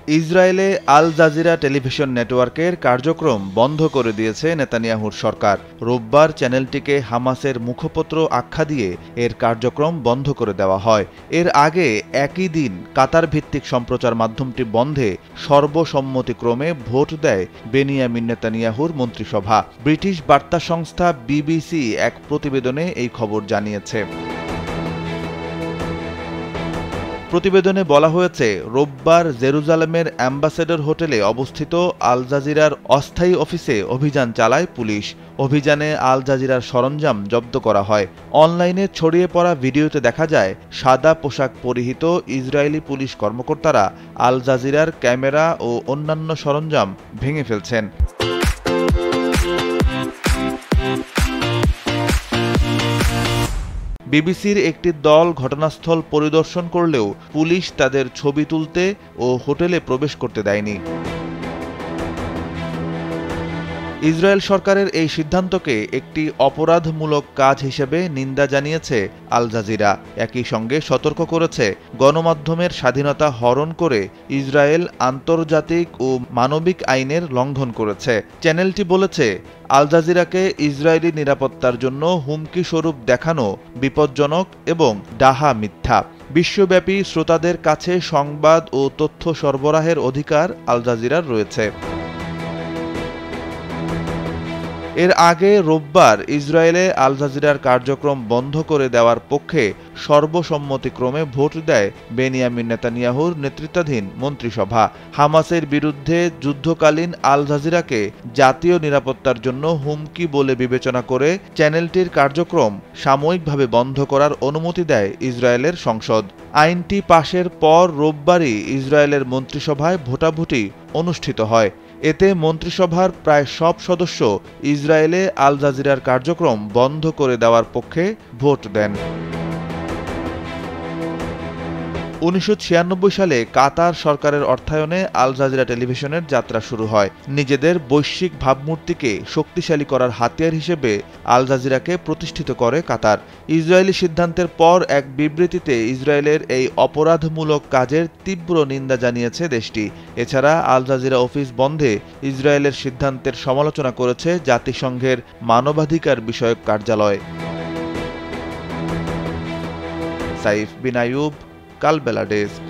ইসরায়েলে Al Jazeera television নেটওয়ার্কের কার্যক্রম বন্ধ করে দিয়েছে নেতানিয়াহুর সরকার। রোববার চ্যানেলটিকে হামাসের মুখপত্র আখ্যা দিয়ে এর কার্যক্রম বন্ধ করে দেওয়া হয়। এর আগে একই দিন কাতার ভিত্তিক সম্প্রচার মাধ্যমটি বন্ধে সর্বসম্মতিক্রমে ভোট দেয় বেনিয়ামিন নেতানিয়াহুর মন্ত্রিসভা। ব্রিটিশ বার্তা সংস্থা বিবিসি এক প্রতিবেদনে এই খবর জানিয়েছে। প্রতিবেদনে বলা হয়েছে, রোববার জেরুজালেমের অ্যাম্বাসেডর হোটেলে অবস্থিত আল জাজিরার অস্থায়ী অফিসে অভিযান চালায় পুলিশ। অভিযানে আল জাজিরার সরঞ্জাম জব্দ করা হয়। অনলাইনে ছড়িয়ে পড়া ভিডিওতে দেখা যায় সাদা পোশাক পরিহিত ইসরায়েলি পুলিশ কর্মকর্তারা আল জাজিরার ক্যামেরা ও অন্যান্য সরঞ্জাম ভেঙে ফেলছেন। বিবিসির একটি দল ঘটনাস্থল পরিদর্শন করলেও পুলিশ তাদের ছবি তুলতে ও হোটেলে প্রবেশ করতে দেয়নি। ইসরায়েল সরকারের এই সিদ্ধান্তকে একটি অপরাধমূলক কাজ হিসেবে নিন্দা জানিয়েছে আল জাজিরা। একই সঙ্গে সতর্ক করেছে, গণমাধ্যমের স্বাধীনতা হরণ করে ইসরায়েল আন্তর্জাতিক ও মানবিক আইনের লঙ্ঘন করেছে। চ্যানেলটি বলেছে, আল জাজিরাকে ইসরায়েলি নিরাপত্তার জন্য হুমকি স্বরূপ দেখানো বিপজ্জনক এবং ডাহা মিথ্যা। বিশ্বব্যাপী শ্রোতাদের কাছে সংবাদ ও তথ্য সরবরাহের অধিকার আল জাজিরার রয়েছে। এর আগে রোববার ইসরায়েলে আল জাজিরার কার্যক্রম বন্ধ করে দেওয়ার পক্ষে সর্বসম্মতিক্রমে ভোট দেয় বেনিয়ামিন নেতানিয়াহুর নেতৃত্বাধীন মন্ত্রিসভা। হামাসের বিরুদ্ধে যুদ্ধকালীন আল জাজিরাকে জাতীয় নিরাপত্তার জন্য হুমকি বলে বিবেচনা করে চ্যানেলটির কার্যক্রম সাময়িকভাবে বন্ধ করার অনুমতি দেয় ইসরায়েলের সংসদ। আইনটি পাশের পর রোববারই ইসরায়েলের মন্ত্রিসভায় ভোটাভুটি অনুষ্ঠিত হয়। এতে মন্ত্রিসভার প্রায় সব সদস্য ইসরায়েলে আল জাজিরার কার্যক্রম বন্ধ করে দেওয়ার পক্ষে ভোট দেন। 1996 সালে কাতার সরকারের অর্থায়নে আল জাজিরা টেলিভিশনের যাত্রা শুরু হয়। নিজেদের বৈশ্বিক ভাবমূর্তিকে শক্তিশালী করার হাতিয়ার হিসেবে আল জাজিরাকে প্রতিষ্ঠিত করে কাতার। ইসরায়েলি সিদ্ধান্তের পর এক বিবৃতিতে ইসরায়েলের এই অপরাধমূলক কাজের তীব্র নিন্দা জানিয়েছে দেশটি। এছাড়া আল জাজিরা অফিস বন্ধে ইসরায়েলের সিদ্ধান্তের সমালোচনা করেছে জাতিসংঘের মানবাধিকার বিষয়ক কার্যালয়। সাইফ বিন আইয়ুব, কালবেলা ডেস্ক।